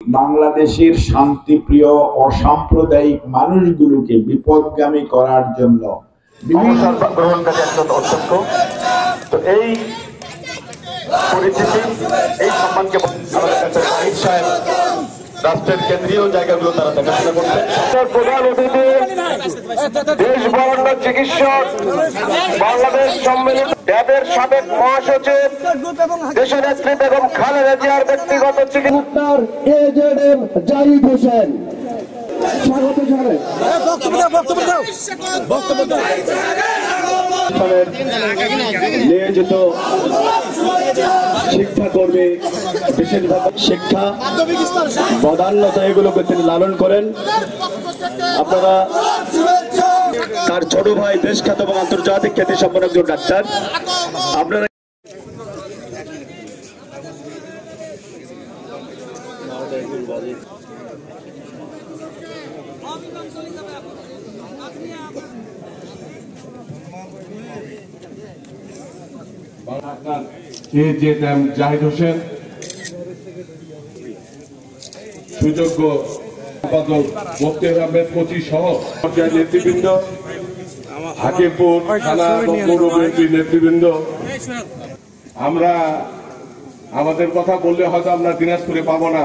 বাংলাদেশের শান্তিপ্রিয় অসাম্প্রদায়িক মানুষগুলোকে বিপদগামী করার জন্য গ্রহণকারী একজন অধ্যক্ষ। তো এই পরিস্থিতি, এই সম্মানকে আমাদের কাছে শাহিদ সাহেব রাষ্ট্রের কেন্দ্রীয় জায়গাগুলো তারা দেখাশোনা করছেন। প্রধান অতিথি দেশ বরেণ্য চিকিৎসক, বাংলাদেশ সম্মেলন ড্যাবের সাবেক মহাসচিব, দেশের নেত্রী বেগম খালেদা জিয়ার ব্যক্তিগত চিকিৎসার এজেডএম জাহিদ হোসেন স্বাগত জানাই। নিয়োজিত শিক্ষাকর্মী, বিশেষভাবে শিক্ষা বদান্যতা এগুলোকে তিনি লালন করেন। আপনারা তার ছোট ভাই দেশখ্যাত এবং আন্তর্জাতিক খ্যাতি সম্পন্ন একজন ডাক্তার। আপনারা এজেডএম জাহিদ হোসেন, সুযোগ্য সম্পাদক মুফতি আহমেদ কোচি সহ নেতৃবৃন্দ, হাকিমপুর থানা নেতৃবৃন্দ, আমরা আমাদের কথা বললে হয়তো আমরা দিনাজপুরে পাবো না,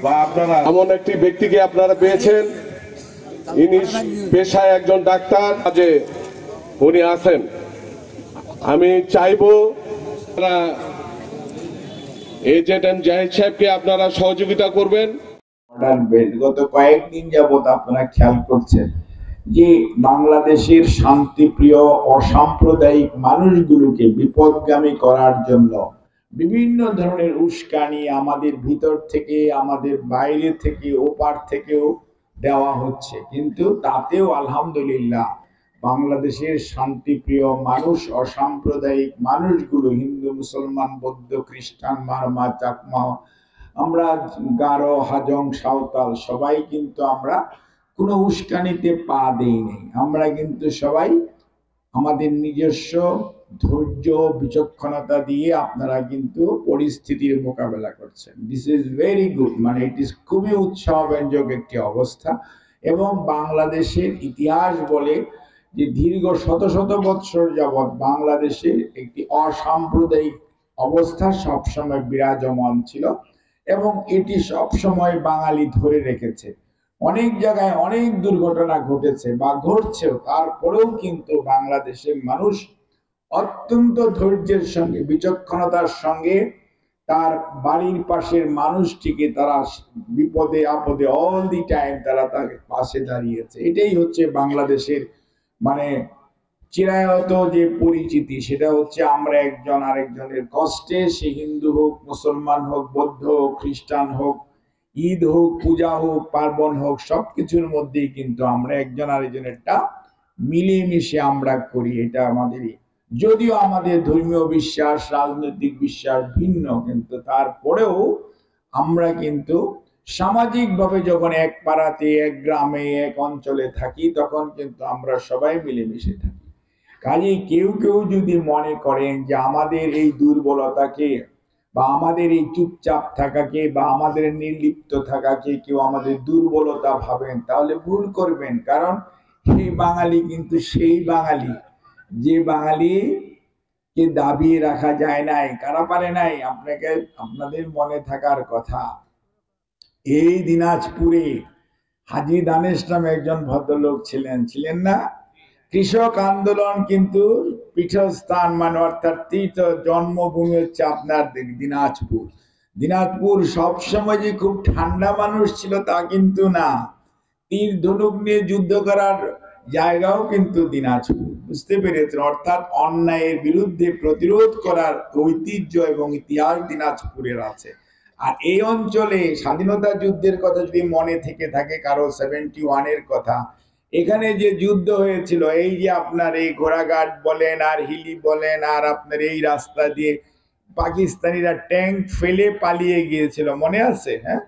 বা আপনারা এমন একটি ব্যক্তিকে আপনারা পেয়েছেন, ইনি পেশায় একজন ডাক্তার, যে উনি আছেন। আমি চাইবো এজেডএম জাহিদ সাহেবকে আপনারা সহযোগিতা করবেন। গত কয়েকদিন যাবৎ আপনারা খেয়াল করছেন যে বাংলাদেশের শান্তিপ্রিয় অসাম্প্রদায়িক মানুষগুলোকে বিপদগামী করার জন্য বিভিন্ন ধরনের উস্কানি আমাদের ভিতর থেকে, আমাদের বাইরে থেকে, ওপার থেকেও দেওয়া হচ্ছে। কিন্তু তাতেও আলহামদুলিল্লাহ বাংলাদেশের শান্তিপ্রিয় মানুষ, অসাম্প্রদায়িক মানুষগুলো, হিন্দু, মুসলমান, বৌদ্ধ, খ্রিস্টান, মারমা, চাকমা, আমরা গারো, হাজং, সাঁওতাল সবাই কিন্তু আমরা কোনো উস্কানিতে পা দেই নাই। আমরা কিন্তু সবাই আমাদের নিজস্ব ধৈর্য, বিচক্ষণতা দিয়ে আপনারা কিন্তু পরিস্থিতির মোকাবেলা করছেন। দিস ইজ ভেরি গুড, মানে ইট ইজ খুবই উৎসাহব্যঞ্জক একটি অবস্থা। এবং বাংলাদেশের ইতিহাস বলে যে দীর্ঘ শত শত বৎসর যাবৎ বাংলাদেশে একটি অসাম্প্রদায়িক অবস্থা সবসময় বিরাজমান ছিল এবং এটি সবসময় বাঙালি ধরে রেখেছে। অনেক জায়গায় অনেক দুর্ঘটনা ঘটেছে বা ঘটছেও, তারপরেও কিন্তু বাংলাদেশের মানুষ অত্যন্ত ধৈর্যের সঙ্গে, বিচক্ষণতার সঙ্গে তার বাড়ির পাশের মানুষটিকে তারা বিপদে আপদে অল দি টাইম তারা তার পাশে দাঁড়িয়েছে। এটাই হচ্ছে বাংলাদেশের মানে চিরায়ত যে পরিচিতি, সেটা হচ্ছে আমরা একজন আরেকজনের কষ্টে, সে হিন্দু হোক, মুসলমান হোক, বৌদ্ধ হোক, খ্রিস্টান হোক, ঈদ হোক, পূজা হোক, পার্বণ হোক, সবকিছুর মধ্যেই কিন্তু আমরা একজন আরেকজনেরটা মিলেমিশে আমরা করি। এটা আমাদেরই, যদিও আমাদের ধর্মীয় বিশ্বাস, রাজনৈতিক বিশ্বাস ভিন্ন, কিন্তু তারপরেও আমরা কিন্তু সামাজিকভাবে যখন এক পাড়াতে, এক গ্রামে, এক অঞ্চলে থাকি, তখন কিন্তু আমরা সবাই মিলেমিশে থাকি। কাজেই কেউ কেউ যদি মনে করেন যে আমাদের এই দুর্বলতাকে বা আমাদের এই চুপচাপ থাকাকে বা আমাদের নির্লিপ্ত থাকাকে কেউ আমাদের দুর্বলতা ভাবেন, তাহলে ভুল করবেন। কারণ সেই বাঙালি কিন্তু সেই বাঙালি যে বাঙালিকে দাবিয়ে রাখা যায় নাই। কারা পারে নাই? আপনাকে, আপনাদের মনে থাকার কথা, এই দিনাজপুরে হাজী দানেশ নামে একজন ভদ্রলোক ছিলেন না? কৃষক আন্দোলন কিন্তু পীঠস্থান, মানে অর্থাৎ তীর্থ জন্মভূমি হচ্ছে আপনার দিনাজপুর। দিনাজপুর সবসময় যে খুব ঠান্ডা মানুষ ছিল তা কিন্তু না, তীর ধনুক নিয়ে যুদ্ধ করার জায়গাও কিন্তু দিনাজপুর। বুঝতে পেরেছেন? অর্থাৎ অন্যায়ের বিরুদ্ধে প্রতিরোধ করার ঐতিহ্য এবং ইতিহাস দিনাজপুরের আছে। আর এই অঞ্চলে স্বাধীনতা যুদ্ধের কথা যদি মনে থেকে থাকে কারো, 71-এর কথা, এখানে যে যুদ্ধ হয়েছিল, এই যে আপনার এই ঘোড়াঘাট বলেন আর হিলি বলেন, আর আপনার এই রাস্তা দিয়ে পাকিস্তানিরা ট্যাঙ্ক ফেলে পালিয়ে গিয়েছিল, মনে আছে? হ্যাঁ,